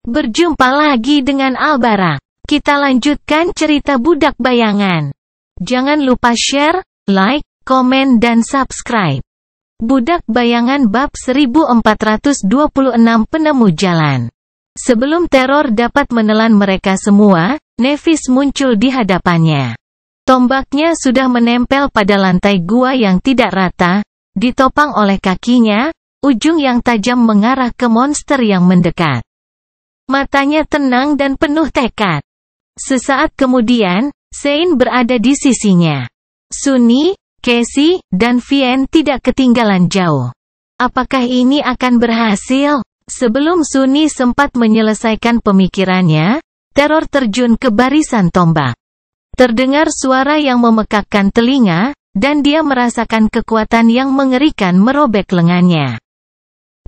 Berjumpa lagi dengan Albara. Kita lanjutkan cerita Budak Bayangan. Jangan lupa share, like, komen dan subscribe. Budak Bayangan bab 1426 Penemu Jalan. Sebelum teror dapat menelan mereka semua, Nevis muncul di hadapannya. Tombaknya sudah menempel pada lantai gua yang tidak rata, ditopang oleh kakinya, ujung yang tajam mengarah ke monster yang mendekat. Matanya tenang dan penuh tekad. Sesaat kemudian, Sein berada di sisinya. Sunny, Casey, dan Vian tidak ketinggalan jauh. Apakah ini akan berhasil? Sebelum Sunny sempat menyelesaikan pemikirannya, teror terjun ke barisan tombak. Terdengar suara yang memekakkan telinga, dan dia merasakan kekuatan yang mengerikan merobek lengannya.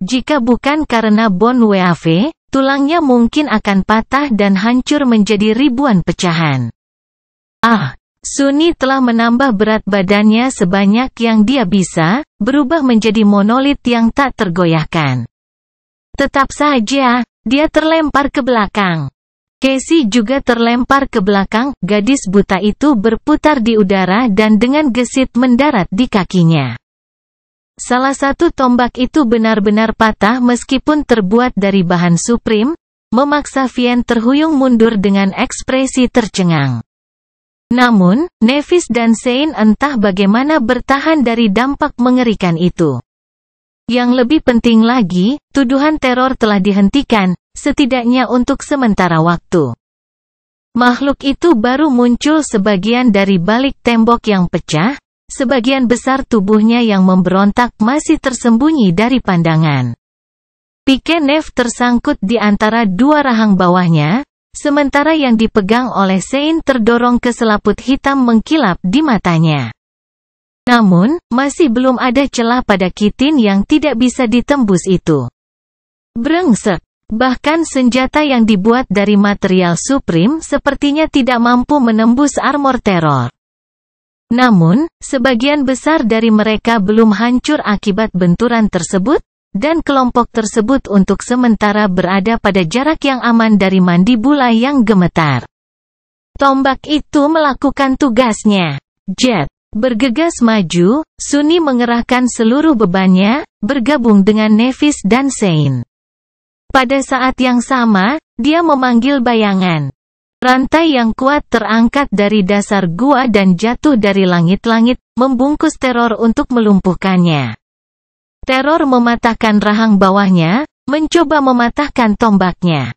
Jika bukan karena Bon Wave, tulangnya mungkin akan patah dan hancur menjadi ribuan pecahan. Sunny telah menambah berat badannya sebanyak yang dia bisa, berubah menjadi monolit yang tak tergoyahkan. Tetap saja, dia terlempar ke belakang. Casey juga terlempar ke belakang, gadis buta itu berputar di udara dan dengan gesit mendarat di kakinya. Salah satu tombak itu benar-benar patah meskipun terbuat dari bahan Supreme, memaksa Vian terhuyung mundur dengan ekspresi tercengang. Namun, Nevis dan Sein entah bagaimana bertahan dari dampak mengerikan itu. Yang lebih penting lagi, tuduhan teror telah dihentikan, setidaknya untuk sementara waktu. Makhluk itu baru muncul sebagian dari balik tembok yang pecah, sebagian besar tubuhnya yang memberontak masih tersembunyi dari pandangan. Pike Nev tersangkut di antara dua rahang bawahnya, sementara yang dipegang oleh Sein terdorong ke selaput hitam mengkilap di matanya. Namun, masih belum ada celah pada kitin yang tidak bisa ditembus itu. Brengsek. Bahkan senjata yang dibuat dari material Supreme sepertinya tidak mampu menembus armor teror. Namun, sebagian besar dari mereka belum hancur akibat benturan tersebut, dan kelompok tersebut untuk sementara berada pada jarak yang aman dari mandibula yang gemetar. Tombak itu melakukan tugasnya. Jet bergegas maju, Sunny mengerahkan seluruh bebannya, bergabung dengan Nevis dan Sein. Pada saat yang sama, dia memanggil bayangan. Rantai yang kuat terangkat dari dasar gua dan jatuh dari langit-langit, membungkus teror untuk melumpuhkannya. Teror mematahkan rahang bawahnya, mencoba mematahkan tombaknya.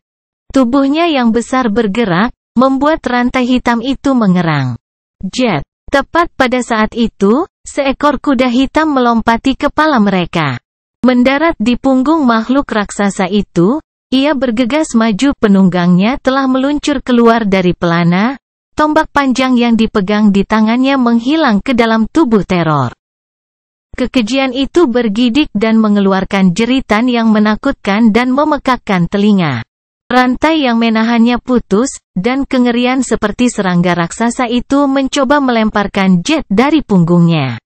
Tubuhnya yang besar bergerak, membuat rantai hitam itu mengerang. Jet. Tepat pada saat itu, seekor kuda hitam melompati kepala mereka. Mendarat di punggung makhluk raksasa itu, ia bergegas maju, penunggangnya telah meluncur keluar dari pelana, tombak panjang yang dipegang di tangannya menghilang ke dalam tubuh teror. Kekejian itu bergidik dan mengeluarkan jeritan yang menakutkan dan memekakkan telinga. Rantai yang menahannya putus, dan kengerian seperti serangga raksasa itu mencoba melemparkan Jet dari punggungnya.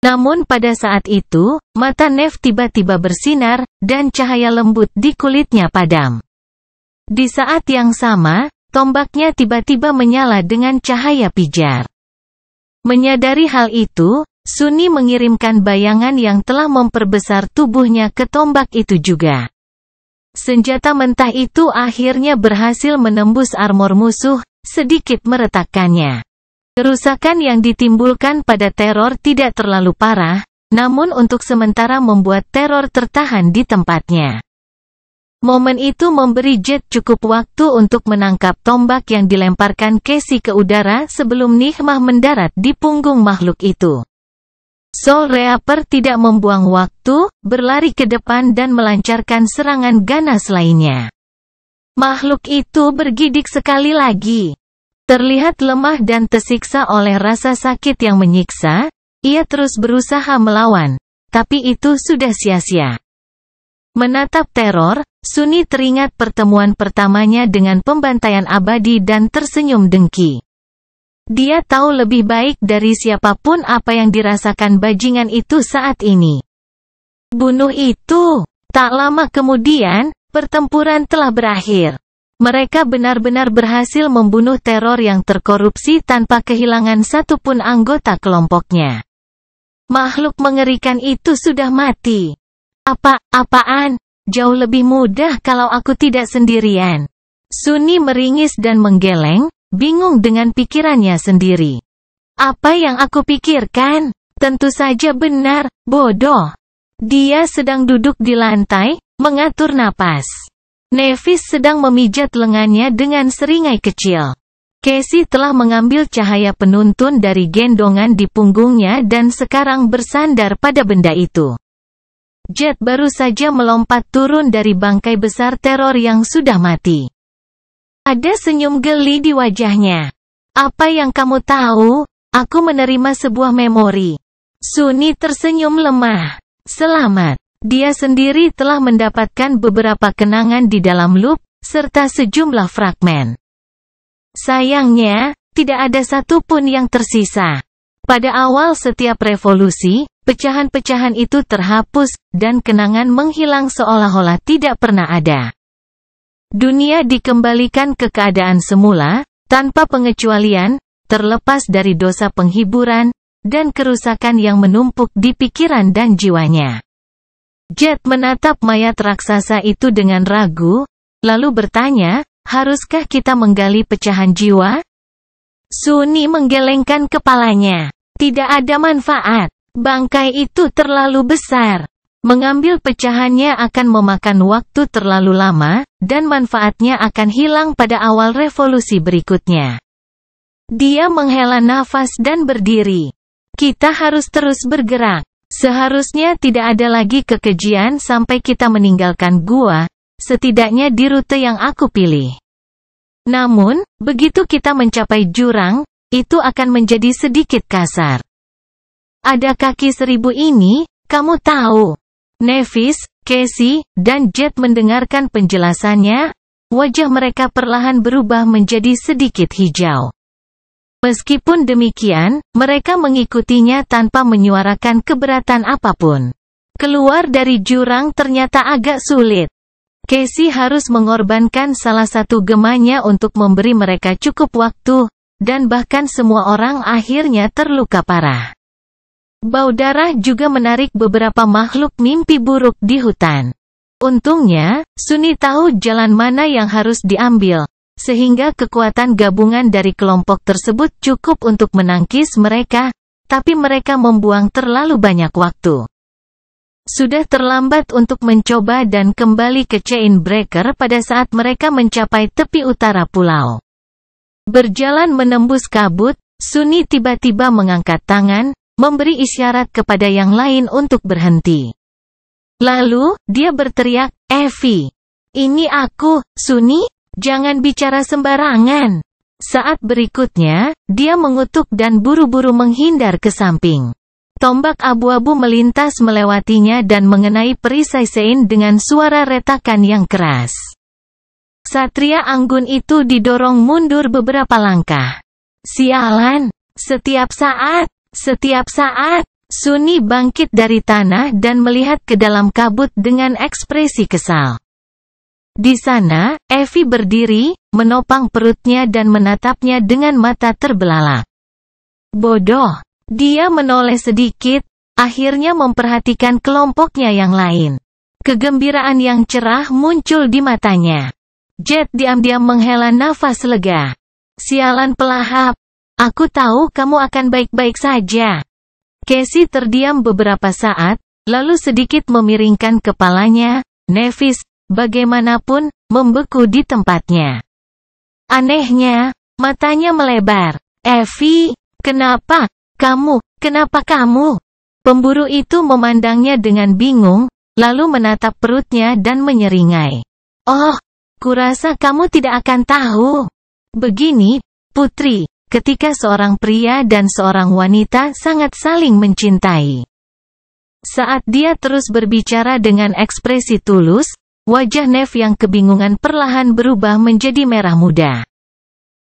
Namun pada saat itu, mata Nev tiba-tiba bersinar, dan cahaya lembut di kulitnya padam. Di saat yang sama, tombaknya tiba-tiba menyala dengan cahaya pijar. Menyadari hal itu, Sunny mengirimkan bayangan yang telah memperbesar tubuhnya ke tombak itu juga. Senjata mentah itu akhirnya berhasil menembus armor musuh, sedikit meretakkannya. Kerusakan yang ditimbulkan pada teror tidak terlalu parah, namun untuk sementara membuat teror tertahan di tempatnya. Momen itu memberi Jet cukup waktu untuk menangkap tombak yang dilemparkan Casey ke udara sebelum Nigmah mendarat di punggung makhluk itu. Soul Reaper tidak membuang waktu, berlari ke depan dan melancarkan serangan ganas lainnya. Makhluk itu bergidik sekali lagi. Terlihat lemah dan tersiksa oleh rasa sakit yang menyiksa, ia terus berusaha melawan, tapi itu sudah sia-sia. Menatap teror, Sunny teringat pertemuan pertamanya dengan pembantaian abadi dan tersenyum dengki. Dia tahu lebih baik dari siapapun apa yang dirasakan bajingan itu saat ini. Bunuh itu. Tak lama kemudian, Pertempuran telah berakhir. Mereka benar-benar berhasil membunuh teror yang terkorupsi tanpa kehilangan satupun anggota kelompoknya. Makhluk mengerikan itu sudah mati. Apaan? Jauh lebih mudah kalau aku tidak sendirian. Sunni meringis dan menggeleng, bingung dengan pikirannya sendiri. Apa yang aku pikirkan? Tentu saja benar, bodoh. Dia sedang duduk di lantai, mengatur napas. Nevis sedang memijat lengannya dengan seringai kecil. Casey telah mengambil cahaya penuntun dari gendongan di punggungnya dan sekarang bersandar pada benda itu. Jet baru saja melompat turun dari bangkai besar teror yang sudah mati. Ada senyum geli di wajahnya. Apa yang kamu tahu? Aku menerima sebuah memori. Sunni tersenyum lemah. Selamat. Dia sendiri telah mendapatkan beberapa kenangan di dalam loop, serta sejumlah fragmen. Sayangnya, tidak ada satupun yang tersisa. Pada awal setiap revolusi, pecahan-pecahan itu terhapus, dan kenangan menghilang seolah-olah tidak pernah ada. Dunia dikembalikan ke keadaan semula, tanpa pengecualian, terlepas dari dosa penghiburan, dan kerusakan yang menumpuk di pikiran dan jiwanya. Jet menatap mayat raksasa itu dengan ragu, lalu bertanya, haruskah kita menggali pecahan jiwa? Sunni menggelengkan kepalanya. Tidak ada manfaat. Bangkai itu terlalu besar. Mengambil pecahannya akan memakan waktu terlalu lama, dan manfaatnya akan hilang pada awal revolusi berikutnya. Dia menghela nafas dan berdiri. Kita harus terus bergerak. Seharusnya tidak ada lagi kekejian sampai kita meninggalkan gua, setidaknya di rute yang aku pilih. Namun, begitu kita mencapai jurang, itu akan menjadi sedikit kasar. Ada kaki 1000 ini, kamu tahu. Nevis, Casey, dan Jet mendengarkan penjelasannya, wajah mereka perlahan berubah menjadi sedikit hijau. Meskipun demikian, mereka mengikutinya tanpa menyuarakan keberatan apapun. Keluar dari jurang ternyata agak sulit. Casey harus mengorbankan salah satu gemanya untuk memberi mereka cukup waktu, dan bahkan semua orang akhirnya terluka parah. Bau darah juga menarik beberapa makhluk mimpi buruk di hutan. Untungnya, Sunni tahu jalan mana yang harus diambil, sehingga kekuatan gabungan dari kelompok tersebut cukup untuk menangkis mereka, tapi mereka membuang terlalu banyak waktu. Sudah terlambat untuk mencoba dan kembali ke Chain Breaker pada saat mereka mencapai tepi utara pulau. Berjalan menembus kabut, Sunni tiba-tiba mengangkat tangan, memberi isyarat kepada yang lain untuk berhenti. Lalu, dia berteriak, "Evie! Ini aku, Sunni! Jangan bicara sembarangan." Saat berikutnya, dia mengutuk dan buru-buru menghindar ke samping. Tombak abu-abu melintas melewatinya dan mengenai perisai Sein dengan suara retakan yang keras. Satria anggun itu didorong mundur beberapa langkah. Sialan! Setiap saat, Sunni bangkit dari tanah dan melihat ke dalam kabut dengan ekspresi kesal. Di sana, Evie berdiri, menopang perutnya dan menatapnya dengan mata terbelalak. Bodoh. Dia menoleh sedikit, akhirnya memperhatikan kelompoknya yang lain. Kegembiraan yang cerah muncul di matanya. Jet diam-diam menghela nafas lega. Sialan pelahap. Aku tahu kamu akan baik-baik saja. Casey terdiam beberapa saat, lalu sedikit memiringkan kepalanya. Nevis, bagaimanapun, membeku di tempatnya. Anehnya, matanya melebar. Evie, kenapa kamu? Pemburu itu memandangnya dengan bingung, lalu menatap perutnya dan menyeringai. Oh, kurasa kamu tidak akan tahu. Begini, putri, ketika seorang pria dan seorang wanita sangat saling mencintai. Saat dia terus berbicara dengan ekspresi tulus, wajah Nev yang kebingungan perlahan berubah menjadi merah muda.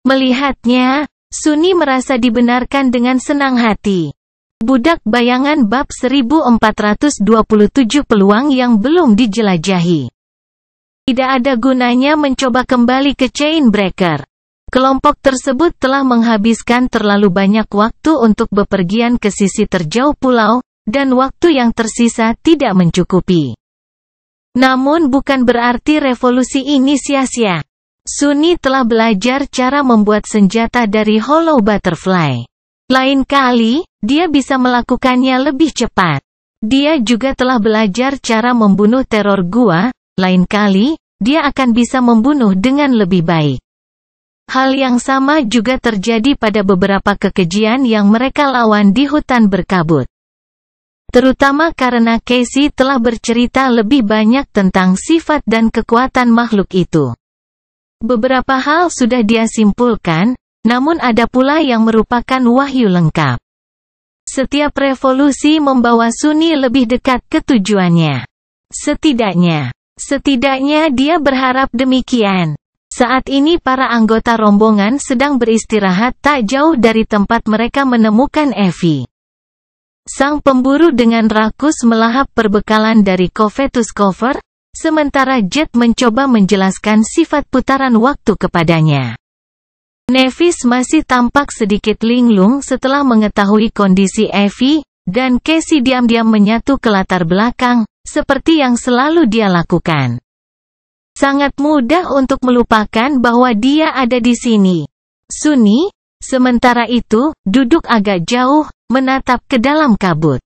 Melihatnya, Sunni merasa dibenarkan dengan senang hati. Budak Bayangan bab 1427 peluang yang belum dijelajahi. Tidak ada gunanya mencoba kembali ke Chainbreaker. Kelompok tersebut telah menghabiskan terlalu banyak waktu untuk bepergian ke sisi terjauh pulau, dan waktu yang tersisa tidak mencukupi. Namun bukan berarti revolusi ini sia-sia. Sunni telah belajar cara membuat senjata dari Hollow Butterfly. Lain kali, dia bisa melakukannya lebih cepat. Dia juga telah belajar cara membunuh teror gua. Lain kali, dia akan bisa membunuh dengan lebih baik. Hal yang sama juga terjadi pada beberapa kekejian yang mereka lawan di hutan berkabut. Terutama karena Casey telah bercerita lebih banyak tentang sifat dan kekuatan makhluk itu. Beberapa hal sudah dia simpulkan, namun ada pula yang merupakan wahyu lengkap. Setiap revolusi membawa Sunni lebih dekat ke tujuannya. Setidaknya dia berharap demikian. Saat ini para anggota rombongan sedang beristirahat tak jauh dari tempat mereka menemukan Evie. Sang pemburu dengan rakus melahap perbekalan dari Covetus Cover, sementara Jet mencoba menjelaskan sifat putaran waktu kepadanya. Nevis masih tampak sedikit linglung setelah mengetahui kondisi Evie, dan Casey diam-diam menyatu ke latar belakang, seperti yang selalu dia lakukan. Sangat mudah untuk melupakan bahwa dia ada di sini. Sunni, sementara itu, duduk agak jauh, menatap ke dalam kabut.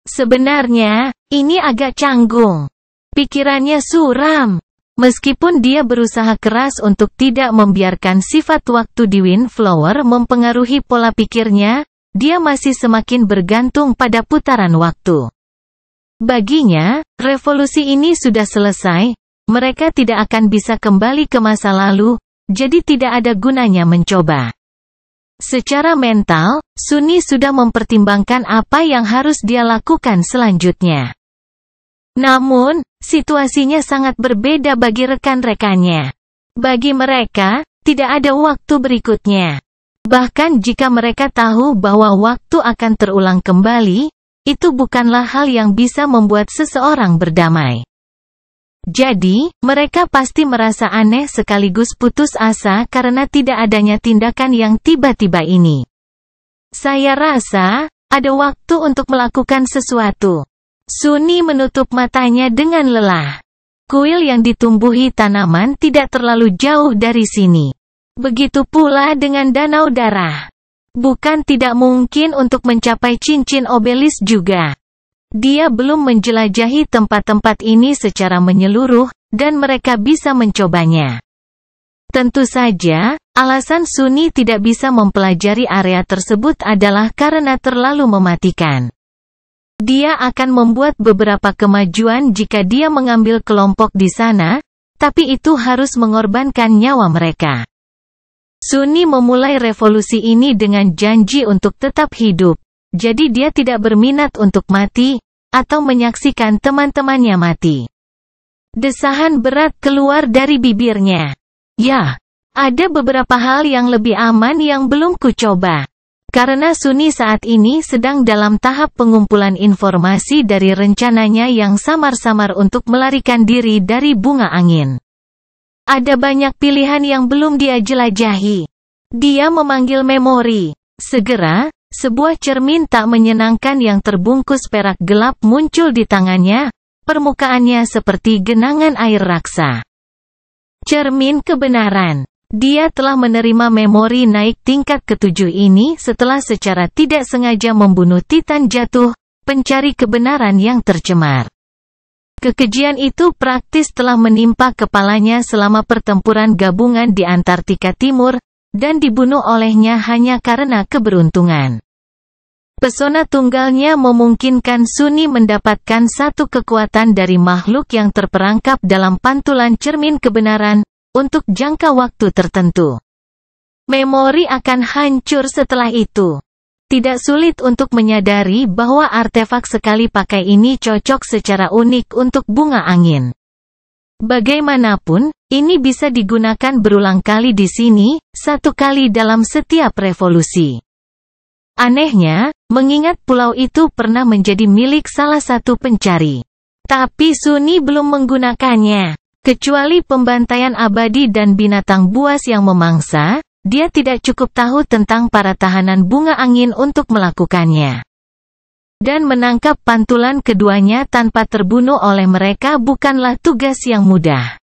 Sebenarnya, ini agak canggung. Pikirannya suram. Meskipun dia berusaha keras untuk tidak membiarkan sifat waktu di Windflower mempengaruhi pola pikirnya, dia masih semakin bergantung pada putaran waktu. Baginya, revolusi ini sudah selesai, mereka tidak akan bisa kembali ke masa lalu, jadi tidak ada gunanya mencoba. Secara mental, Sunni sudah mempertimbangkan apa yang harus dia lakukan selanjutnya. Namun, situasinya sangat berbeda bagi rekan-rekannya. Bagi mereka, tidak ada waktu berikutnya. Bahkan jika mereka tahu bahwa waktu akan terulang kembali, itu bukanlah hal yang bisa membuat seseorang berdamai. Jadi, mereka pasti merasa aneh sekaligus putus asa karena tidak adanya tindakan yang tiba-tiba ini. Saya rasa, ada waktu untuk melakukan sesuatu. Sunni menutup matanya dengan lelah. Kuil yang ditumbuhi tanaman tidak terlalu jauh dari sini. Begitu pula dengan danau darah. Bukan tidak mungkin untuk mencapai cincin obelis juga. Dia belum menjelajahi tempat-tempat ini secara menyeluruh, dan mereka bisa mencobanya. Tentu saja, alasan Sunni tidak bisa mempelajari area tersebut adalah karena terlalu mematikan. Dia akan membuat beberapa kemajuan jika dia mengambil kelompok di sana, tapi itu harus mengorbankan nyawa mereka. Sunni memulai revolusi ini dengan janji untuk tetap hidup, jadi dia tidak berminat untuk mati, atau menyaksikan teman-temannya mati. Desahan berat keluar dari bibirnya. Ya, ada beberapa hal yang lebih aman yang belum kucoba. Karena Sunni saat ini sedang dalam tahap pengumpulan informasi dari rencananya yang samar-samar untuk melarikan diri dari bunga angin. Ada banyak pilihan yang belum dia jelajahi. Dia memanggil memori. Segera, sebuah cermin tak menyenangkan yang terbungkus perak gelap muncul di tangannya, permukaannya seperti genangan air raksa. Cermin kebenaran. Dia telah menerima memori naik tingkat ke-7 ini setelah secara tidak sengaja membunuh Titan jatuh, pencari kebenaran yang tercemar. Kekejian itu praktis telah menimpa kepalanya selama pertempuran gabungan di Antartika Timur, dan dibunuh olehnya hanya karena keberuntungan. Pesona tunggalnya memungkinkan Sunni mendapatkan satu kekuatan dari makhluk yang terperangkap dalam pantulan cermin kebenaran, untuk jangka waktu tertentu. Memori akan hancur setelah itu. Tidak sulit untuk menyadari bahwa artefak sekali pakai ini cocok secara unik untuk bunga angin. Bagaimanapun, ini bisa digunakan berulang kali di sini, satu kali dalam setiap revolusi. Anehnya, mengingat pulau itu pernah menjadi milik salah satu pencari. Tapi Sunni belum menggunakannya. Kecuali pembantaian abadi dan binatang buas yang memangsa, dia tidak cukup tahu tentang para tahanan bunga angin untuk melakukannya. Dan menangkap pantulan keduanya tanpa terbunuh oleh mereka bukanlah tugas yang mudah.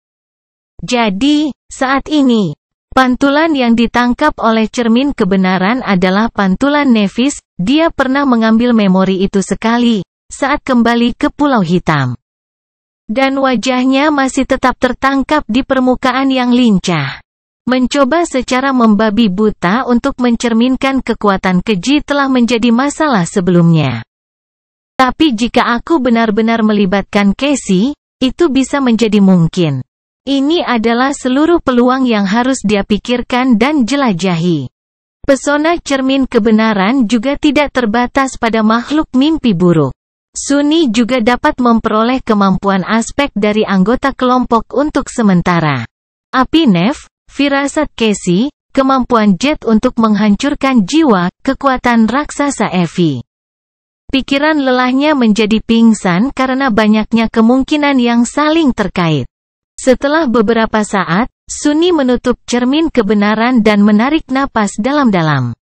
Jadi, saat ini, pantulan yang ditangkap oleh cermin kebenaran adalah pantulan Nevis. Dia pernah mengambil memori itu sekali, saat kembali ke Pulau Hitam. Dan wajahnya masih tetap tertangkap di permukaan yang lincah. Mencoba secara membabi buta untuk mencerminkan kekuatan keji telah menjadi masalah sebelumnya. Tapi jika aku benar-benar melibatkan Casey, itu bisa menjadi mungkin. Ini adalah seluruh peluang yang harus dia pikirkan dan jelajahi. Pesona cermin kebenaran juga tidak terbatas pada makhluk mimpi buruk. Sunni juga dapat memperoleh kemampuan aspek dari anggota kelompok untuk sementara. Api Nef, firasat Casey, kemampuan Jet untuk menghancurkan jiwa, kekuatan raksasa Evie. Pikiran lelahnya menjadi pingsan karena banyaknya kemungkinan yang saling terkait. Setelah beberapa saat, Sunni menutup cermin kebenaran dan menarik napas dalam-dalam.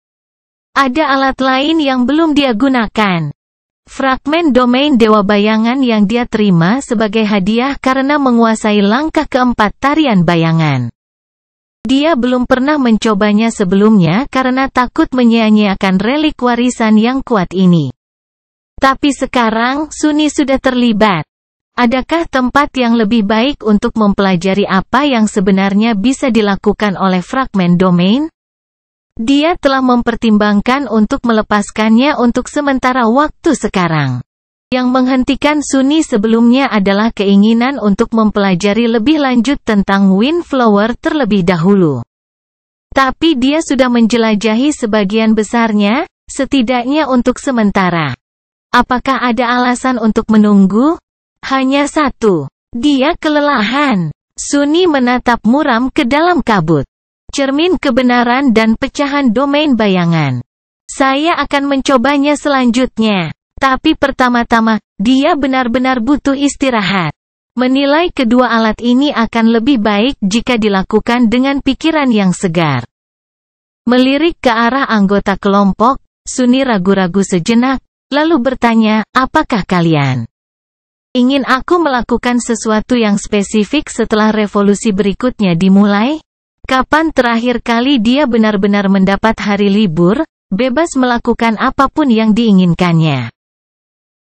Ada alat lain yang belum dia gunakan. Fragmen domain Dewa Bayangan yang dia terima sebagai hadiah karena menguasai langkah keempat tarian bayangan. Dia belum pernah mencobanya sebelumnya karena takut menyia-nyiakan relik warisan yang kuat ini. Tapi sekarang, Sunni sudah terlibat. Adakah tempat yang lebih baik untuk mempelajari apa yang sebenarnya bisa dilakukan oleh fragmen domain? Dia telah mempertimbangkan untuk melepaskannya untuk sementara waktu sekarang. Yang menghentikan Sunni sebelumnya adalah keinginan untuk mempelajari lebih lanjut tentang Windflower terlebih dahulu. Tapi dia sudah menjelajahi sebagian besarnya, setidaknya untuk sementara. Apakah ada alasan untuk menunggu? Hanya satu. Dia kelelahan. Sunni menatap muram ke dalam kabut. Cermin kebenaran dan pecahan domain bayangan. Saya akan mencobanya selanjutnya. Tapi pertama-tama, dia benar-benar butuh istirahat. Menilai kedua alat ini akan lebih baik jika dilakukan dengan pikiran yang segar. Melirik ke arah anggota kelompok, Sunni ragu-ragu sejenak, lalu bertanya, apakah kalian ingin aku melakukan sesuatu yang spesifik setelah revolusi berikutnya dimulai? Kapan terakhir kali dia benar-benar mendapat hari libur, bebas melakukan apapun yang diinginkannya?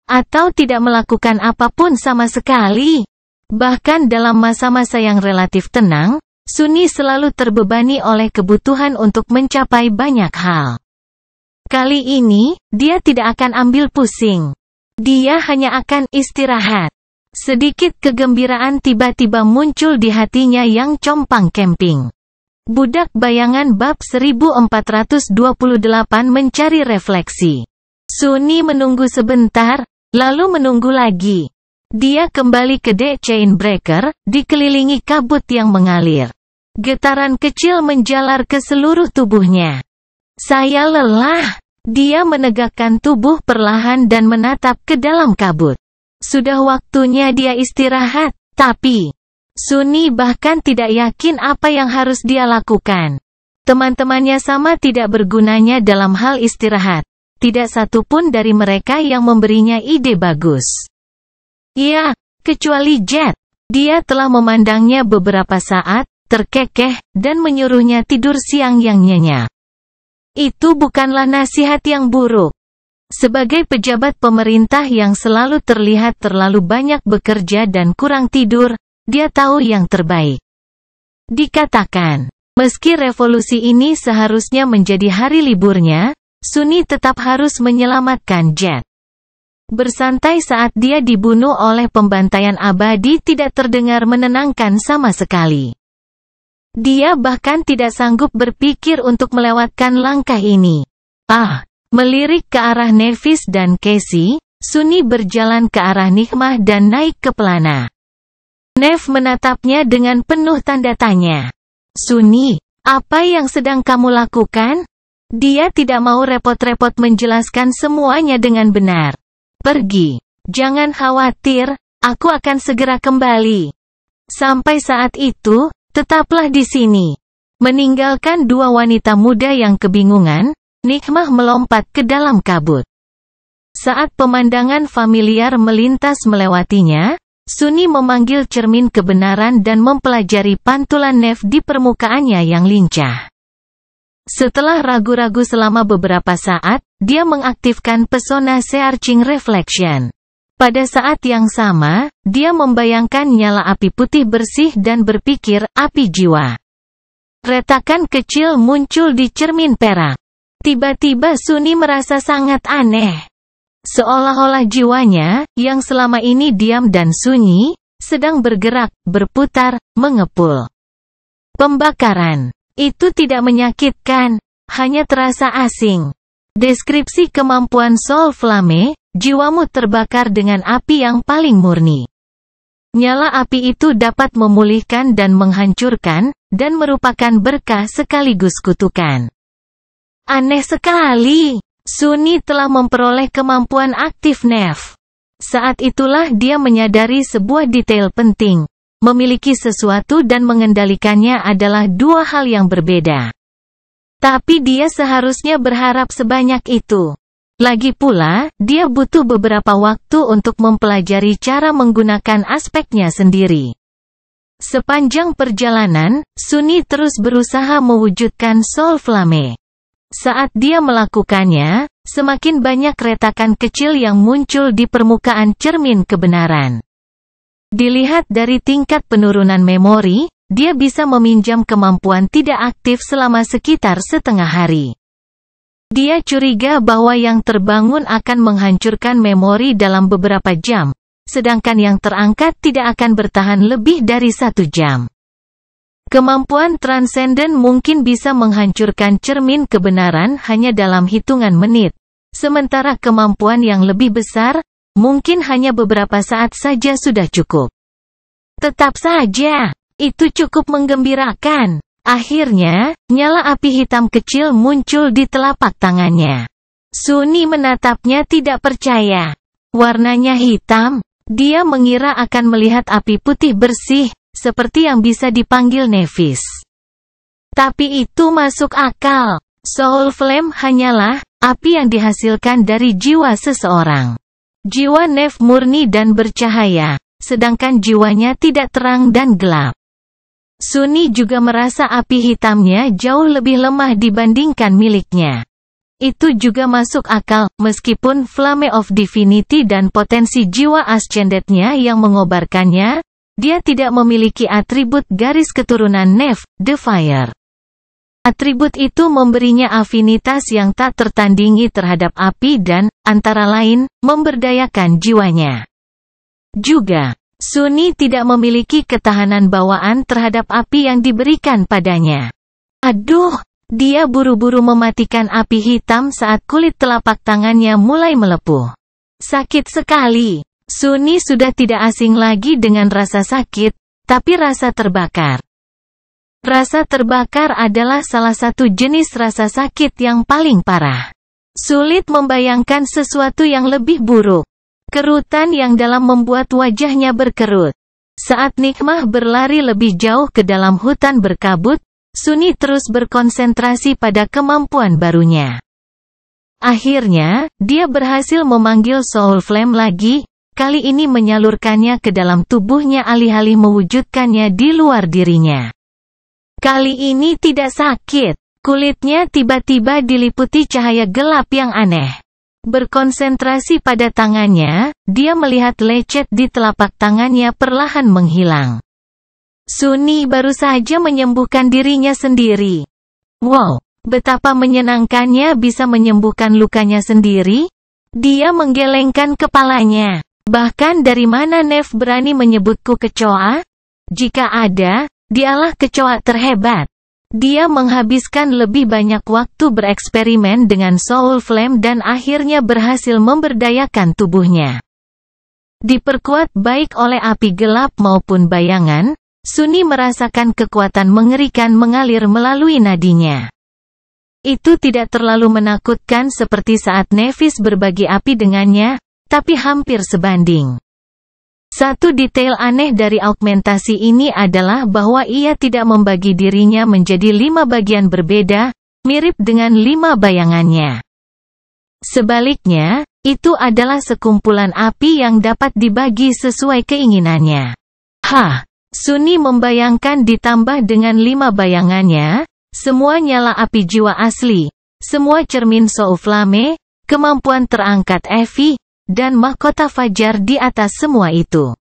Atau tidak melakukan apapun sama sekali? Bahkan dalam masa-masa yang relatif tenang, Sunni selalu terbebani oleh kebutuhan untuk mencapai banyak hal. Kali ini, dia tidak akan ambil pusing. Dia hanya akan istirahat. Sedikit kegembiraan tiba-tiba muncul di hatinya yang compang-camping. Budak Bayangan bab 1428 mencari refleksi. Sunni menunggu sebentar, lalu menunggu lagi. Dia kembali ke The Chainbreaker, dikelilingi kabut yang mengalir. Getaran kecil menjalar ke seluruh tubuhnya. Saya lelah. Dia menegakkan tubuh perlahan dan menatap ke dalam kabut. Sudah waktunya dia istirahat, tapi Sunni bahkan tidak yakin apa yang harus dia lakukan. Teman-temannya sama tidak bergunanya dalam hal istirahat. Tidak satu pun dari mereka yang memberinya ide bagus. Ya, kecuali Jet. Dia telah memandangnya beberapa saat, terkekeh, dan menyuruhnya tidur siang yang nyenyak. Itu bukanlah nasihat yang buruk. Sebagai pejabat pemerintah yang selalu terlihat terlalu banyak bekerja dan kurang tidur, dia tahu yang terbaik. Dikatakan, meski revolusi ini seharusnya menjadi hari liburnya, Sunni tetap harus menyelamatkan Jet. Bersantai saat dia dibunuh oleh pembantaian abadi tidak terdengar menenangkan sama sekali. Dia bahkan tidak sanggup berpikir untuk melewatkan langkah ini. Melirik ke arah Nevis dan Casey, Sunni berjalan ke arah Nikmah dan naik ke pelana. Nev menatapnya dengan penuh tanda tanya. Sunni, apa yang sedang kamu lakukan? Dia tidak mau repot-repot menjelaskan semuanya dengan benar. Pergi. Jangan khawatir, aku akan segera kembali. Sampai saat itu, tetaplah di sini. Meninggalkan dua wanita muda yang kebingungan, Nikmah melompat ke dalam kabut. Saat pemandangan familiar melintas melewatinya, Sunni memanggil cermin kebenaran dan mempelajari pantulan Nef di permukaannya yang lincah. Setelah ragu-ragu selama beberapa saat, dia mengaktifkan pesona Searching Reflection. Pada saat yang sama, dia membayangkan nyala api putih bersih dan berpikir, api jiwa. Retakan kecil muncul di cermin perak. Tiba-tiba Sunni merasa sangat aneh. Seolah-olah jiwanya, yang selama ini diam dan sunyi, sedang bergerak, berputar, mengepul. Pembakaran. Itu tidak menyakitkan, hanya terasa asing. Deskripsi kemampuan Soul Flame, jiwamu terbakar dengan api yang paling murni. Nyala api itu dapat memulihkan dan menghancurkan, dan merupakan berkah sekaligus kutukan. Aneh sekali. Sunni telah memperoleh kemampuan aktif Nef. Saat itulah dia menyadari sebuah detail penting. Memiliki sesuatu dan mengendalikannya adalah dua hal yang berbeda. Tapi dia seharusnya berharap sebanyak itu. Lagi pula, dia butuh beberapa waktu untuk mempelajari cara menggunakan aspeknya sendiri. Sepanjang perjalanan, Sunni terus berusaha mewujudkan Soul Flame. Saat dia melakukannya, semakin banyak retakan kecil yang muncul di permukaan cermin kebenaran. Dilihat dari tingkat penurunan memori, dia bisa meminjam kemampuan tidak aktif selama sekitar setengah hari. Dia curiga bahwa yang terbangun akan menghancurkan memori dalam beberapa jam, sedangkan yang terangkat tidak akan bertahan lebih dari 1 jam. Kemampuan transenden mungkin bisa menghancurkan cermin kebenaran hanya dalam hitungan menit, sementara kemampuan yang lebih besar, mungkin hanya beberapa saat saja sudah cukup. Tetap saja, itu cukup menggembirakan. Akhirnya, nyala api hitam kecil muncul di telapak tangannya. Sunni menatapnya tidak percaya. Warnanya hitam. Dia mengira akan melihat api putih bersih, seperti yang bisa dipanggil Nephis. Tapi itu masuk akal. Soul Flame hanyalah api yang dihasilkan dari jiwa seseorang. Jiwa Nef murni dan bercahaya, sedangkan jiwanya tidak terang dan gelap. Sunni juga merasa api hitamnya jauh lebih lemah dibandingkan miliknya. Itu juga masuk akal, meskipun Flame of Divinity dan potensi jiwa ascendednya yang mengobarkannya, dia tidak memiliki atribut garis keturunan Nef, The Fire. Atribut itu memberinya afinitas yang tak tertandingi terhadap api dan, antara lain, memberdayakan jiwanya. Juga, Sunni tidak memiliki ketahanan bawaan terhadap api yang diberikan padanya. Aduh! Dia buru-buru mematikan api hitam saat kulit telapak tangannya mulai melepuh. Sakit sekali. Sunni sudah tidak asing lagi dengan rasa sakit, tapi rasa terbakar. Rasa terbakar adalah salah satu jenis rasa sakit yang paling parah. Sulit membayangkan sesuatu yang lebih buruk. Kerutan yang dalam membuat wajahnya berkerut. Saat Nikmah berlari lebih jauh ke dalam hutan berkabut, Sunni terus berkonsentrasi pada kemampuan barunya. Akhirnya, dia berhasil memanggil Soul Flame lagi, kali ini menyalurkannya ke dalam tubuhnya alih-alih mewujudkannya di luar dirinya. Kali ini tidak sakit, kulitnya tiba-tiba diliputi cahaya gelap yang aneh. Berkonsentrasi pada tangannya, dia melihat lecet di telapak tangannya perlahan menghilang. Sunni baru saja menyembuhkan dirinya sendiri. Wow, betapa menyenangkannya bisa menyembuhkan lukanya sendiri. Dia menggelengkan kepalanya. Bahkan dari mana Nef berani menyebutku kecoa? Jika ada, dialah kecoa terhebat. Dia menghabiskan lebih banyak waktu bereksperimen dengan Soul Flame dan akhirnya berhasil memberdayakan tubuhnya. Diperkuat baik oleh api gelap maupun bayangan, Sunni merasakan kekuatan mengerikan mengalir melalui nadinya. Itu tidak terlalu menakutkan seperti saat Nephis berbagi api dengannya, tapi hampir sebanding. Satu detail aneh dari augmentasi ini adalah bahwa ia tidak membagi dirinya menjadi 5 bagian berbeda, mirip dengan 5 bayangannya. Sebaliknya, itu adalah sekumpulan api yang dapat dibagi sesuai keinginannya. Sunni membayangkan ditambah dengan 5 bayangannya, semua nyala api jiwa asli, semua cermin Souflame, kemampuan terangkat Evi, dan mahkota Fajar di atas semua itu.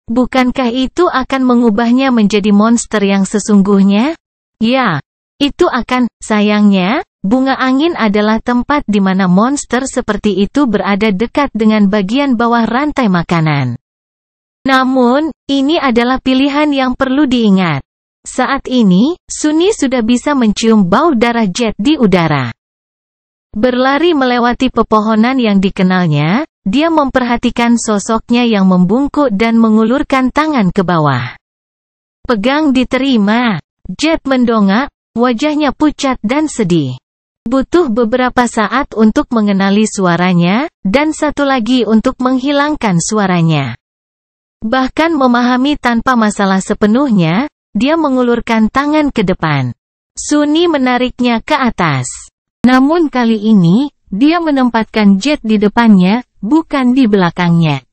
Bukankah itu akan mengubahnya menjadi monster yang sesungguhnya? Ya, itu akan. Sayangnya, bunga angin adalah tempat di mana monster seperti itu berada dekat dengan bagian bawah rantai makanan. Namun, ini adalah pilihan yang perlu diingat. Saat ini, Sunni sudah bisa mencium bau darah Jet di udara. Berlari melewati pepohonan yang dikenalnya, dia memperhatikan sosoknya yang membungkuk dan mengulurkan tangan ke bawah. Pegang diterima. Jet mendongak, wajahnya pucat dan sedih. Butuh beberapa saat untuk mengenali suaranya, dan satu lagi untuk menghilangkan suaranya. Bahkan memahami tanpa masalah sepenuhnya, dia mengulurkan tangan ke depan. Sunni menariknya ke atas. Namun kali ini, dia menempatkan Jet di depannya, bukan di belakangnya.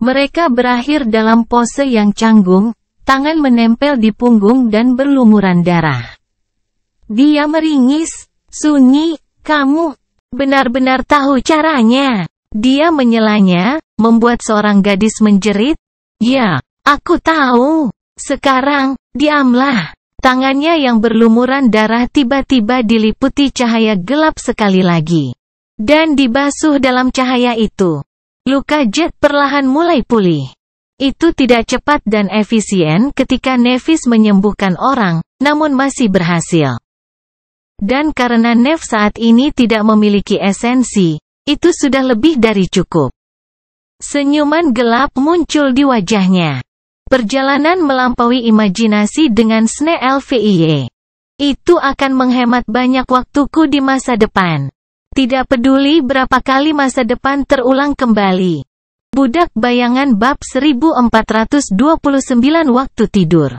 Mereka berakhir dalam pose yang canggung, tangan menempel di punggung dan berlumuran darah. Dia meringis, "Sunni, kamu benar-benar tahu caranya." Dia menyelanya, membuat seorang gadis menjerit. "Ya, aku tahu. Sekarang, diamlah." Tangannya yang berlumuran darah tiba-tiba diliputi cahaya gelap sekali lagi. Dan dibasuh dalam cahaya itu. Luka Jet perlahan mulai pulih. Itu tidak cepat dan efisien ketika Nevis menyembuhkan orang, namun masih berhasil. Dan karena Nev saat ini tidak memiliki esensi, itu sudah lebih dari cukup. Senyuman gelap muncul di wajahnya. Perjalanan melampaui imajinasi dengan SNELVIY. Itu akan menghemat banyak waktuku di masa depan. Tidak peduli berapa kali masa depan terulang kembali. Budak Bayangan bab 1429 waktu tidur.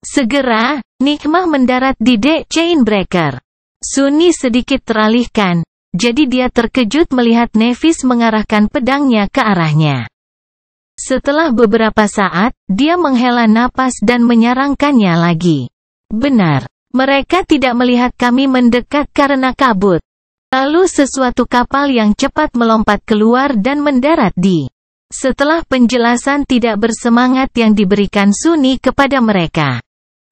Segera, Nikmah mendarat di dek Chainbreaker. Sunni sedikit teralihkan, jadi dia terkejut melihat Nevis mengarahkan pedangnya ke arahnya. Setelah beberapa saat, dia menghela napas dan menyarangkannya lagi. "Benar. Mereka tidak melihat kami mendekat karena kabut." Lalu sesuatu kapal yang cepat melompat keluar dan mendarat di. Setelah penjelasan tidak bersemangat yang diberikan Sunni kepada mereka,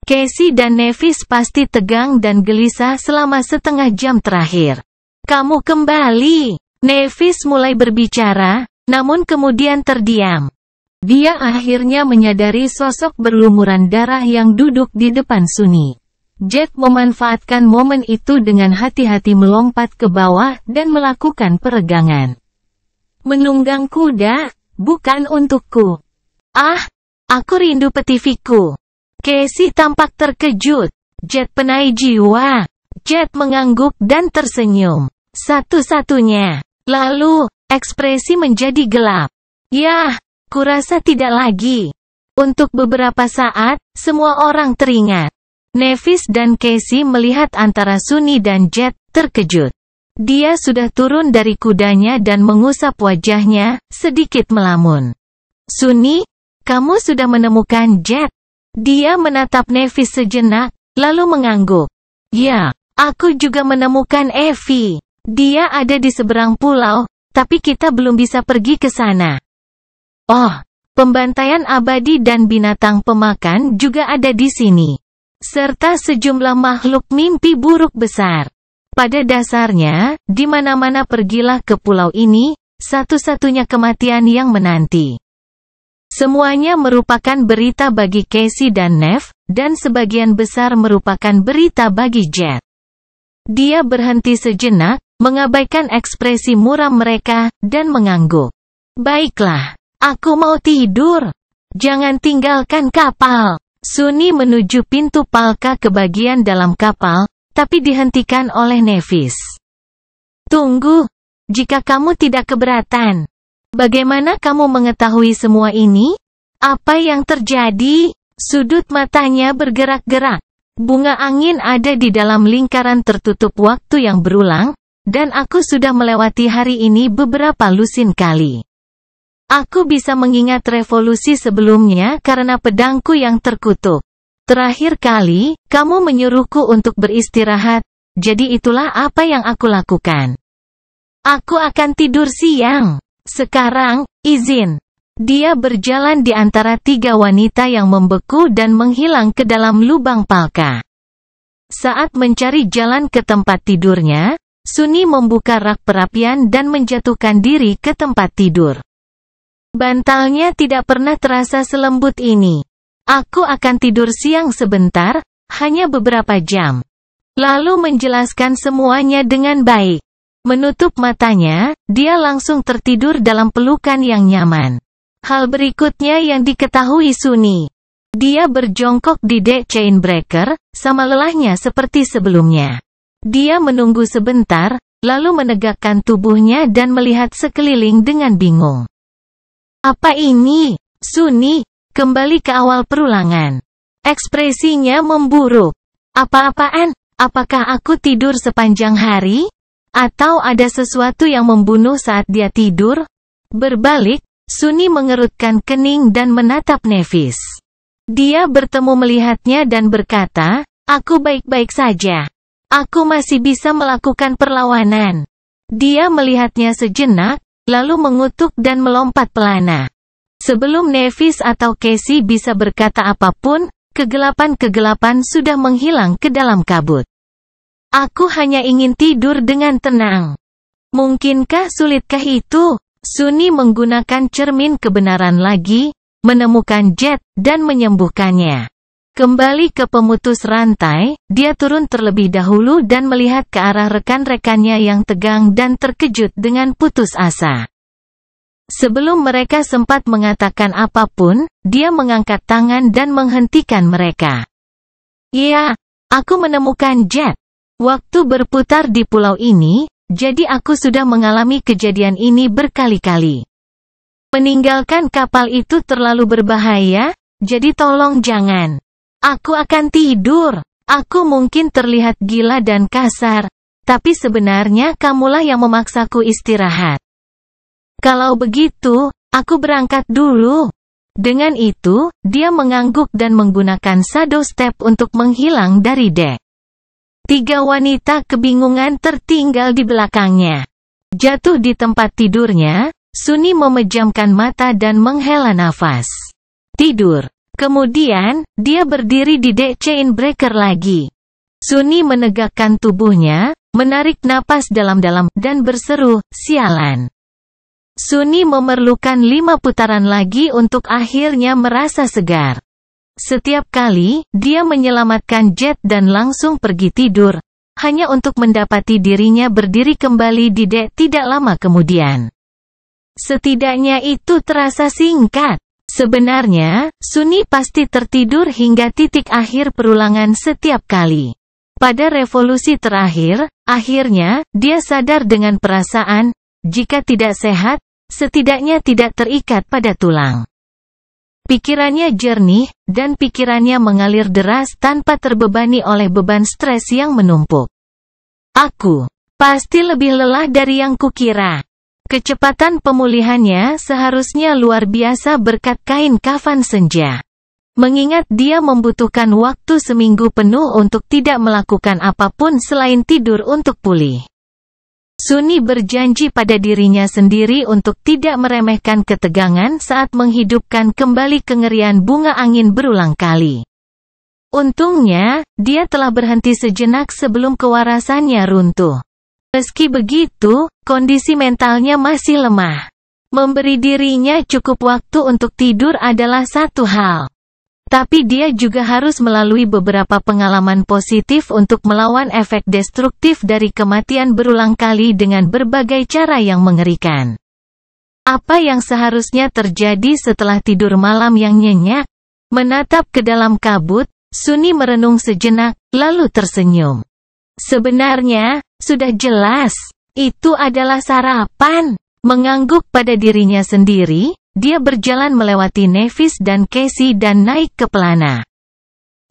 Casey dan Nevis pasti tegang dan gelisah selama setengah jam terakhir. "Kamu kembali." Nevis mulai berbicara, namun kemudian terdiam. Dia akhirnya menyadari sosok berlumuran darah yang duduk di depan Sunni. Jet memanfaatkan momen itu dengan hati-hati melompat ke bawah dan melakukan peregangan. "Menunggang kuda, bukan untukku." Aku rindu petiviku." Casey tampak terkejut. "Jet penai jiwa." Jet mengangguk dan tersenyum. Satu-satunya. Lalu, ekspresi menjadi gelap. "Yah, kurasa tidak lagi." Untuk beberapa saat, semua orang teringat. Nevis dan Casey melihat antara Sunni dan Jet, terkejut. Dia sudah turun dari kudanya dan mengusap wajahnya, sedikit melamun. "Sunni, kamu sudah menemukan Jet?" Dia menatap Nevis sejenak, lalu mengangguk. "Ya, aku juga menemukan Evie. Dia ada di seberang pulau, tapi kita belum bisa pergi ke sana." "Oh, pembantaian abadi dan binatang pemakan juga ada di sini. Serta sejumlah makhluk mimpi buruk besar. Pada dasarnya, di mana-mana pergilah ke pulau ini, satu-satunya kematian yang menanti." Semuanya merupakan berita bagi Casey dan Nev, dan sebagian besar merupakan berita bagi Jet. Dia berhenti sejenak, mengabaikan ekspresi muram mereka, dan mengangguk. "Baiklah. Aku mau tidur. Jangan tinggalkan kapal." Sunni menuju pintu palka ke bagian dalam kapal, tapi dihentikan oleh Nevis. "Tunggu. Jika kamu tidak keberatan." Bagaimana kamu mengetahui semua ini? Apa yang terjadi? Sudut matanya bergerak-gerak. Bunga angin ada di dalam lingkaran tertutup waktu yang berulang, dan aku sudah melewati hari ini beberapa lusin kali. Aku bisa mengingat revolusi sebelumnya karena pedangku yang terkutuk. Terakhir kali, kamu menyuruhku untuk beristirahat, jadi itulah apa yang aku lakukan. Aku akan tidur siang. Sekarang, izin. Dia berjalan di antara tiga wanita yang membeku dan menghilang ke dalam lubang palka. Saat mencari jalan ke tempat tidurnya, Sunny membuka rak perapian dan menjatuhkan diri ke tempat tidur. Bantalnya tidak pernah terasa selembut ini. Aku akan tidur siang sebentar, hanya beberapa jam. Lalu menjelaskan semuanya dengan baik. Menutup matanya, dia langsung tertidur dalam pelukan yang nyaman. Hal berikutnya yang diketahui Sunny. Dia berjongkok di dek chainbreaker, sama lelahnya seperti sebelumnya. Dia menunggu sebentar, lalu menegakkan tubuhnya dan melihat sekeliling dengan bingung. Apa ini? Sunny, kembali ke awal perulangan. Ekspresinya memburuk. Apa-apaan? Apakah aku tidur sepanjang hari? Atau ada sesuatu yang membunuh saat dia tidur? Berbalik, Sunny mengerutkan kening dan menatap Nevis. Dia bertemu melihatnya dan berkata, aku baik-baik saja. Aku masih bisa melakukan perlawanan. Dia melihatnya sejenak, lalu mengutuk dan melompat pelana. Sebelum Nevis atau Casey bisa berkata apapun, kegelapan-kegelapan sudah menghilang ke dalam kabut. Aku hanya ingin tidur dengan tenang. Mungkinkah sulitkah itu? Sunny menggunakan cermin kebenaran lagi, menemukan Jet, dan menyembuhkannya. Kembali ke pemutus rantai, dia turun terlebih dahulu dan melihat ke arah rekan-rekannya yang tegang dan terkejut dengan putus asa. Sebelum mereka sempat mengatakan apapun, dia mengangkat tangan dan menghentikan mereka. Ya, aku menemukan Jet. Waktu berputar di pulau ini, jadi aku sudah mengalami kejadian ini berkali-kali. Meninggalkan kapal itu terlalu berbahaya, jadi tolong jangan. Aku akan tidur. Aku mungkin terlihat gila dan kasar, tapi sebenarnya kamulah yang memaksaku istirahat. Kalau begitu, aku berangkat dulu. Dengan itu, dia mengangguk dan menggunakan shadow step untuk menghilang dari dek. Tiga wanita kebingungan tertinggal di belakangnya. Jatuh di tempat tidurnya, Sunny memejamkan mata dan menghela nafas. Tidur. Kemudian, dia berdiri di dek chainbreaker lagi. Sunny menegakkan tubuhnya, menarik napas dalam-dalam, dan berseru, sialan. Sunny memerlukan 5 putaran lagi untuk akhirnya merasa segar. Setiap kali, dia menyelamatkan Jet dan langsung pergi tidur, hanya untuk mendapati dirinya berdiri kembali di dek tidak lama kemudian. Setidaknya itu terasa singkat. Sebenarnya, Sunny pasti tertidur hingga titik akhir perulangan setiap kali. Pada revolusi terakhir, akhirnya, dia sadar dengan perasaan, jika tidak sehat, setidaknya tidak terikat pada tulang. Pikirannya jernih, dan pikirannya mengalir deras tanpa terbebani oleh beban stres yang menumpuk. Aku pasti lebih lelah dari yang kukira. Kecepatan pemulihannya seharusnya luar biasa berkat kain kafan senja. Mengingat dia membutuhkan waktu seminggu penuh untuk tidak melakukan apapun selain tidur untuk pulih. Sunny berjanji pada dirinya sendiri untuk tidak meremehkan ketegangan saat menghidupkan kembali kengerian bunga angin berulang kali. Untungnya, dia telah berhenti sejenak sebelum kewarasannya runtuh. Meski begitu, kondisi mentalnya masih lemah. Memberi dirinya cukup waktu untuk tidur adalah satu hal. Tapi dia juga harus melalui beberapa pengalaman positif untuk melawan efek destruktif dari kematian berulang kali dengan berbagai cara yang mengerikan. Apa yang seharusnya terjadi setelah tidur malam yang nyenyak? Menatap ke dalam kabut, Sunny merenung sejenak, lalu tersenyum. Sebenarnya, sudah jelas, itu adalah sarapan. Mengangguk pada dirinya sendiri, dia berjalan melewati Nevis dan Casey dan naik ke pelana.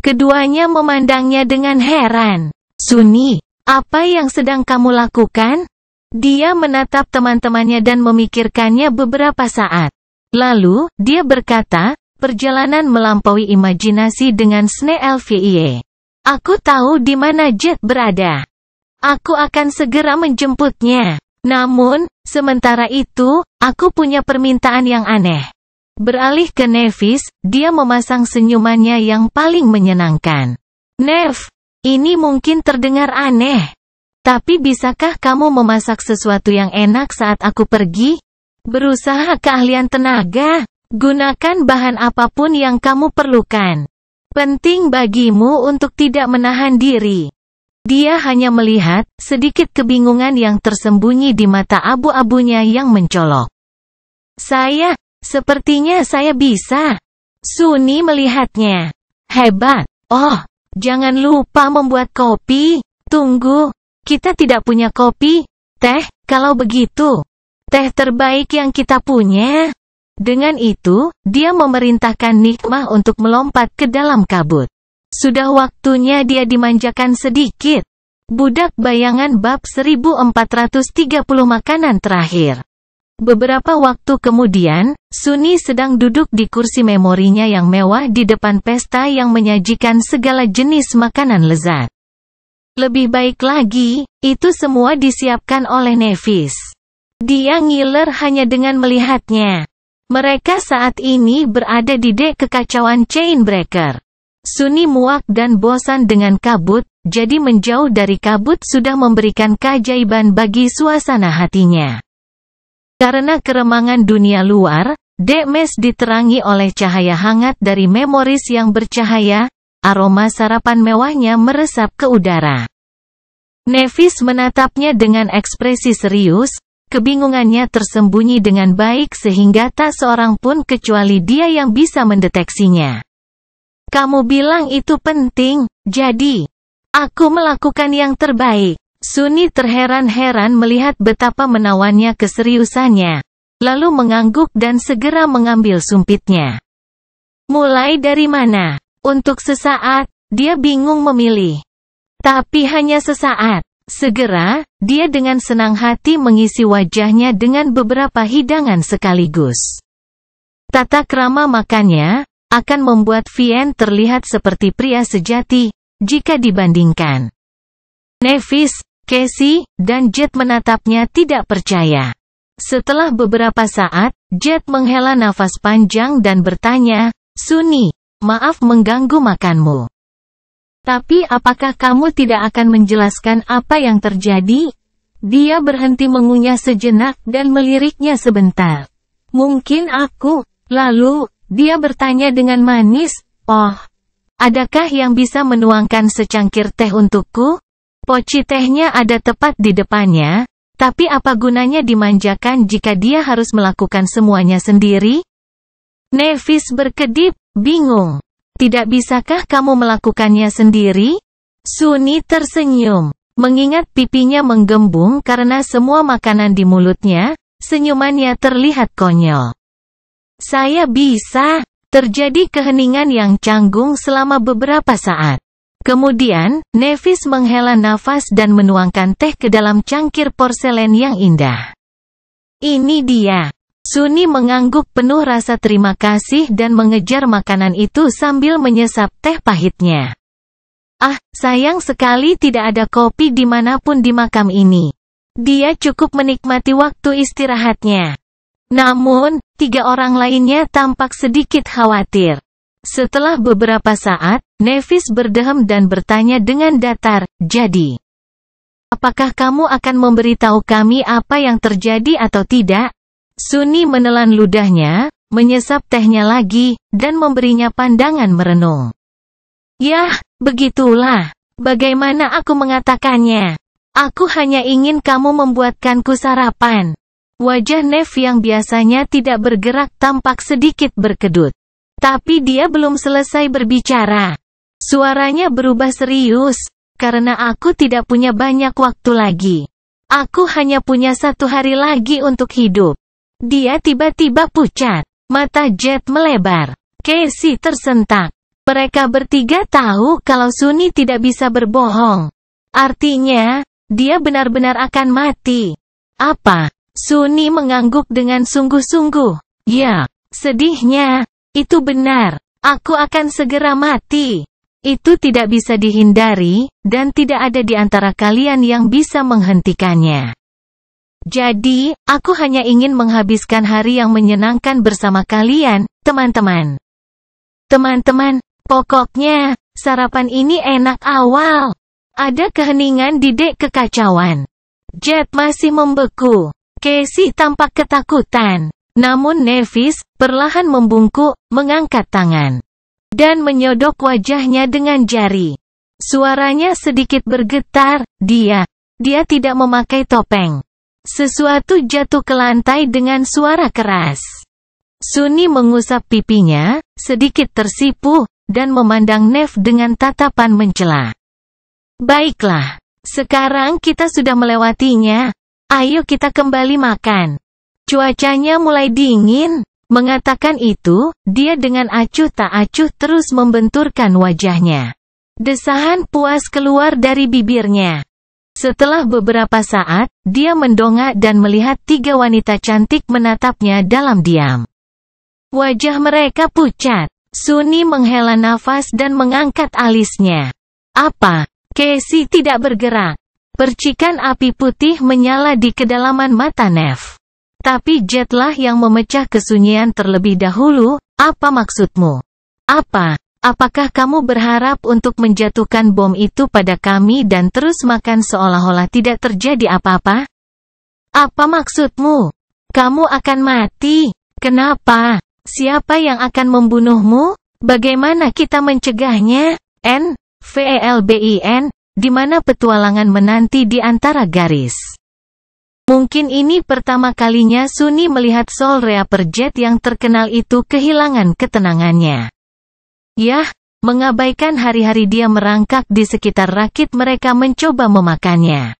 Keduanya memandangnya dengan heran. Sunny, apa yang sedang kamu lakukan? Dia menatap teman-temannya dan memikirkannya beberapa saat. Lalu, dia berkata, perjalanan melampaui imajinasi dengan Snellvie. Aku tahu di mana Jet berada. Aku akan segera menjemputnya. Namun, sementara itu, aku punya permintaan yang aneh. Beralih ke Nevis, dia memasang senyumannya yang paling menyenangkan. Nev, ini mungkin terdengar aneh. Tapi bisakah kamu memasak sesuatu yang enak saat aku pergi? Berusaha keahlian tenaga. Gunakan bahan apapun yang kamu perlukan. Penting bagimu untuk tidak menahan diri. Dia hanya melihat sedikit kebingungan yang tersembunyi di mata abu-abunya yang mencolok. Sepertinya saya bisa. Sunny melihatnya. Hebat. Oh, jangan lupa membuat kopi. Tunggu, kita tidak punya kopi. Teh, kalau begitu. Teh terbaik yang kita punya. Dengan itu, dia memerintahkan Nikmah untuk melompat ke dalam kabut. Sudah waktunya dia dimanjakan sedikit. Budak Bayangan bab 1430 makanan terakhir. Beberapa waktu kemudian, Sunny sedang duduk di kursi memorinya yang mewah di depan pesta yang menyajikan segala jenis makanan lezat. Lebih baik lagi, itu semua disiapkan oleh Nevis. Dia ngiler hanya dengan melihatnya. Mereka saat ini berada di dek kekacauan Chainbreaker. Sunny muak dan bosan dengan kabut, jadi menjauh dari kabut sudah memberikan keajaiban bagi suasana hatinya. Karena keremangan dunia luar, dek mes diterangi oleh cahaya hangat dari memoris yang bercahaya, aroma sarapan mewahnya meresap ke udara. Nevis menatapnya dengan ekspresi serius, kebingungannya tersembunyi dengan baik sehingga tak seorang pun kecuali dia yang bisa mendeteksinya. Kamu bilang itu penting, jadi aku melakukan yang terbaik. Sunny terheran-heran melihat betapa menawannya keseriusannya, lalu mengangguk dan segera mengambil sumpitnya. Mulai dari mana? Untuk sesaat, dia bingung memilih. Tapi hanya sesaat. Segera, dia dengan senang hati mengisi wajahnya dengan beberapa hidangan sekaligus. Tata krama makannya akan membuat Vien terlihat seperti pria sejati, jika dibandingkan. Nevis, Casey, dan Jet menatapnya tidak percaya. Setelah beberapa saat, Jet menghela nafas panjang dan bertanya, Sunny, maaf mengganggu makanmu. Tapi apakah kamu tidak akan menjelaskan apa yang terjadi? Dia berhenti mengunyah sejenak dan meliriknya sebentar. Mungkin aku. Lalu, dia bertanya dengan manis, oh, adakah yang bisa menuangkan secangkir teh untukku? Poci tehnya ada tepat di depannya, tapi apa gunanya dimanjakan jika dia harus melakukan semuanya sendiri? Nevis berkedip, bingung. Tidak bisakah kamu melakukannya sendiri? Sunny tersenyum. Mengingat pipinya menggembung karena semua makanan di mulutnya, senyumannya terlihat konyol. Saya bisa. Terjadi keheningan yang canggung selama beberapa saat. Kemudian, Nevis menghela nafas dan menuangkan teh ke dalam cangkir porselen yang indah. Ini dia. Sunny mengangguk penuh rasa terima kasih dan mengejar makanan itu sambil menyesap teh pahitnya. Ah, sayang sekali tidak ada kopi dimanapun di makam ini. Dia cukup menikmati waktu istirahatnya. Namun, 3 orang lainnya tampak sedikit khawatir. Setelah beberapa saat, Nevis berdehem dan bertanya dengan datar, jadi, apakah kamu akan memberitahu kami apa yang terjadi atau tidak? Sunny menelan ludahnya, menyesap tehnya lagi, dan memberinya pandangan merenung. Yah, begitulah. Bagaimana aku mengatakannya? Aku hanya ingin kamu membuatkanku sarapan. Wajah Nev yang biasanya tidak bergerak tampak sedikit berkedut. Tapi dia belum selesai berbicara. Suaranya berubah serius, karena aku tidak punya banyak waktu lagi. Aku hanya punya 1 hari lagi untuk hidup. Dia tiba-tiba pucat. Mata Jet melebar. Casey tersentak. Mereka bertiga tahu kalau Sunny tidak bisa berbohong. Artinya, dia benar-benar akan mati. Apa? Sunny mengangguk dengan sungguh-sungguh. Ya, sedihnya. Itu benar. Aku akan segera mati. Itu tidak bisa dihindari, dan tidak ada di antara kalian yang bisa menghentikannya. Jadi, aku hanya ingin menghabiskan hari yang menyenangkan bersama kalian, teman-teman. Teman-teman, pokoknya, sarapan ini enak awal. Ada keheningan di dek kekacauan. Jet masih membeku. Casey tampak ketakutan. Namun Nevis, perlahan membungkuk, mengangkat tangan. Dan menyodok wajahnya dengan jari. Suaranya sedikit bergetar, dia tidak memakai topeng. Sesuatu jatuh ke lantai dengan suara keras. Sunny mengusap pipinya, sedikit tersipu, dan memandang Nev dengan tatapan mencela. Baiklah, sekarang kita sudah melewatinya. Ayo kita kembali makan. Cuacanya mulai dingin. Mengatakan itu, dia dengan acuh tak acuh terus membenturkan wajahnya. Desahan puas keluar dari bibirnya. Setelah beberapa saat, dia mendongak dan melihat 3 wanita cantik menatapnya dalam diam. Wajah mereka pucat. Sunny menghela nafas dan mengangkat alisnya. Apa? Casey tidak bergerak. Percikan api putih menyala di kedalaman mata Nev. Tapi Jetlah yang memecah kesunyian terlebih dahulu. Apa maksudmu? Apa? Apakah kamu berharap untuk menjatuhkan bom itu pada kami dan terus makan seolah-olah tidak terjadi apa-apa? Apa maksudmu? Kamu akan mati. Kenapa? Siapa yang akan membunuhmu? Bagaimana kita mencegahnya? Velbin, di mana petualangan menanti di antara garis. Mungkin ini pertama kalinya Sunny melihat Soul Reaper Jet yang terkenal itu kehilangan ketenangannya. Yah, mengabaikan hari-hari dia merangkak di sekitar rakit mereka mencoba memakannya.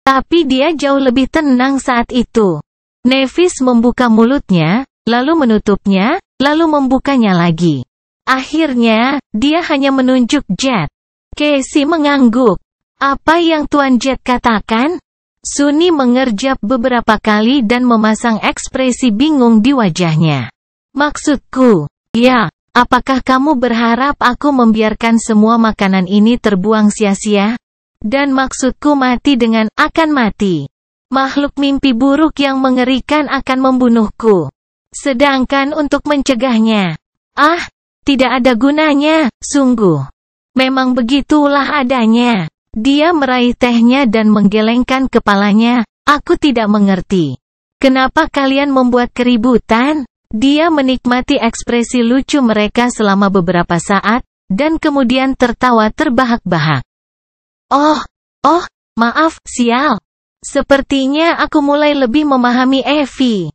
Tapi dia jauh lebih tenang saat itu. Nevis membuka mulutnya, lalu menutupnya, lalu membukanya lagi. Akhirnya, dia hanya menunjuk Jet. Casey mengangguk. Apa yang Tuan Jet katakan? Sunny mengerjap beberapa kali dan memasang ekspresi bingung di wajahnya. Maksudku, ya, apakah kamu berharap aku membiarkan semua makanan ini terbuang sia-sia? Dan maksudku mati dengan akan mati. Makhluk mimpi buruk yang mengerikan akan membunuhku. Sedangkan untuk mencegahnya, tidak ada gunanya, sungguh. Memang begitulah adanya. Dia meraih tehnya dan menggelengkan kepalanya. Aku tidak mengerti. Kenapa kalian membuat keributan? Dia menikmati ekspresi lucu mereka selama beberapa saat, dan kemudian tertawa terbahak-bahak. Oh, maaf, sial. Sepertinya aku mulai lebih memahami Evie.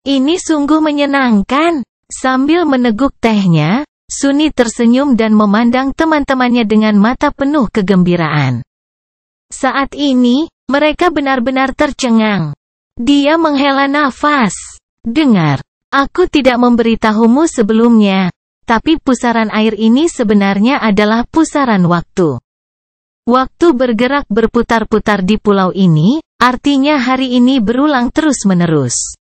Ini sungguh menyenangkan. Sambil meneguk tehnya, Sunny tersenyum dan memandang teman-temannya dengan mata penuh kegembiraan. Saat ini, mereka benar-benar tercengang. Dia menghela nafas. Dengar, aku tidak memberitahumu sebelumnya, tapi pusaran air ini sebenarnya adalah pusaran waktu. Waktu bergerak berputar-putar di pulau ini, artinya hari ini berulang terus-menerus.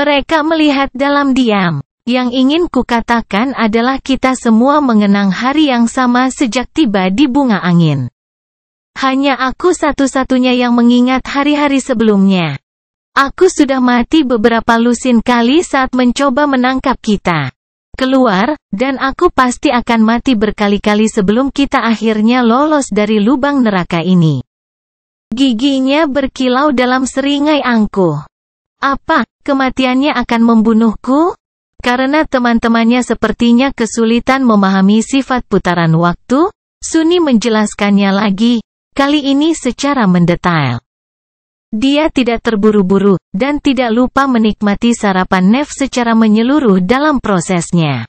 Mereka melihat dalam diam. Yang ingin kukatakan adalah kita semua mengenang hari yang sama sejak tiba di bunga angin. Hanya aku satu-satunya yang mengingat hari-hari sebelumnya. Aku sudah mati beberapa lusin kali saat mencoba menangkap kita. Keluar, dan aku pasti akan mati berkali-kali sebelum kita akhirnya lolos dari lubang neraka ini. Giginya berkilau dalam seringai angkuh. Apa, kematiannya akan membunuhku? Karena teman-temannya sepertinya kesulitan memahami sifat putaran waktu, Sunny menjelaskannya lagi, kali ini secara mendetail. Dia tidak terburu-buru, dan tidak lupa menikmati sarapan Nev secara menyeluruh dalam prosesnya.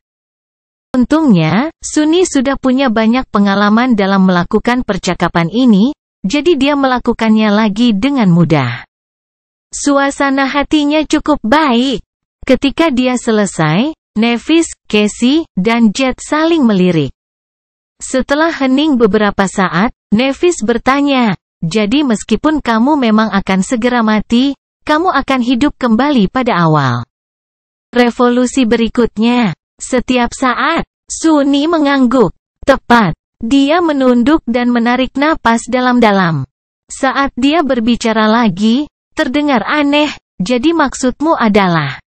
Untungnya, Sunny sudah punya banyak pengalaman dalam melakukan percakapan ini, jadi dia melakukannya lagi dengan mudah. Suasana hatinya cukup baik. Ketika dia selesai, Nevis, Casey, dan Jet saling melirik. Setelah hening beberapa saat, Nevis bertanya, "Jadi meskipun kamu memang akan segera mati, kamu akan hidup kembali pada awal." Revolusi berikutnya. Setiap saat, Sunny mengangguk. Tepat. Dia menunduk dan menarik napas dalam-dalam. Saat dia berbicara lagi, terdengar aneh, "Jadi maksudmu adalah,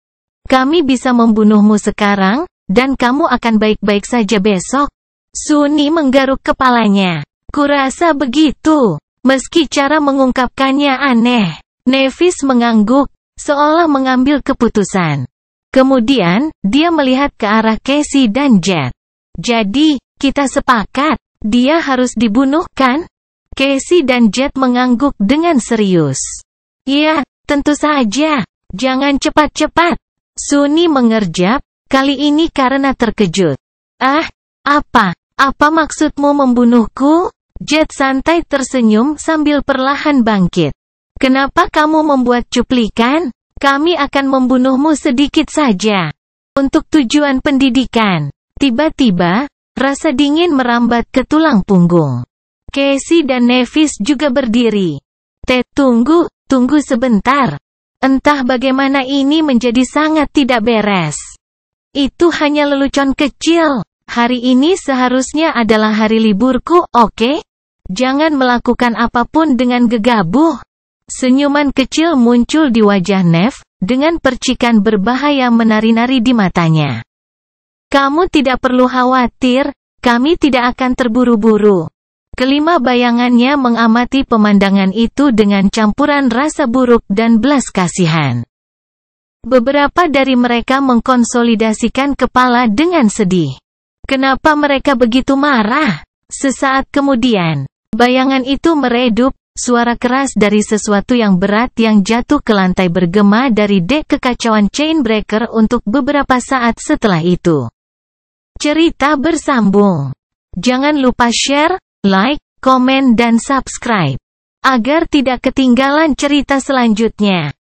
kami bisa membunuhmu sekarang, dan kamu akan baik-baik saja besok?" Sunny menggaruk kepalanya. "Kurasa begitu." Meski cara mengungkapkannya aneh, Nevis mengangguk, seolah mengambil keputusan. Kemudian, dia melihat ke arah Casey dan Jet. "Jadi, kita sepakat, dia harus dibunuh kan?" Casey dan Jet mengangguk dengan serius. "Ya, tentu saja. Jangan cepat-cepat." Sunny mengerjap, kali ini karena terkejut. Apa maksudmu membunuhku?" Jet santai tersenyum sambil perlahan bangkit. "Kenapa kamu membuat cuplikan? Kami akan membunuhmu sedikit saja. Untuk tujuan pendidikan." Tiba-tiba, rasa dingin merambat ke tulang punggung. Casey dan Nevis juga berdiri. Tunggu sebentar. Entah bagaimana ini menjadi sangat tidak beres. Itu hanya lelucon kecil. Hari ini seharusnya adalah hari liburku, oke? Jangan melakukan apapun dengan gegabah. Senyuman kecil muncul di wajah Nev, dengan percikan berbahaya menari-nari di matanya. "Kamu tidak perlu khawatir, kami tidak akan terburu-buru." Kelima bayangannya mengamati pemandangan itu dengan campuran rasa buruk dan belas kasihan. Beberapa dari mereka mengkonsolidasikan kepala dengan sedih. Kenapa mereka begitu marah? Sesaat kemudian, bayangan itu meredup, suara keras dari sesuatu yang berat yang jatuh ke lantai bergema dari dek kekacauan Chainbreaker untuk beberapa saat setelah itu. Cerita bersambung. Jangan lupa share, like, komen dan subscribe, agar tidak ketinggalan cerita selanjutnya.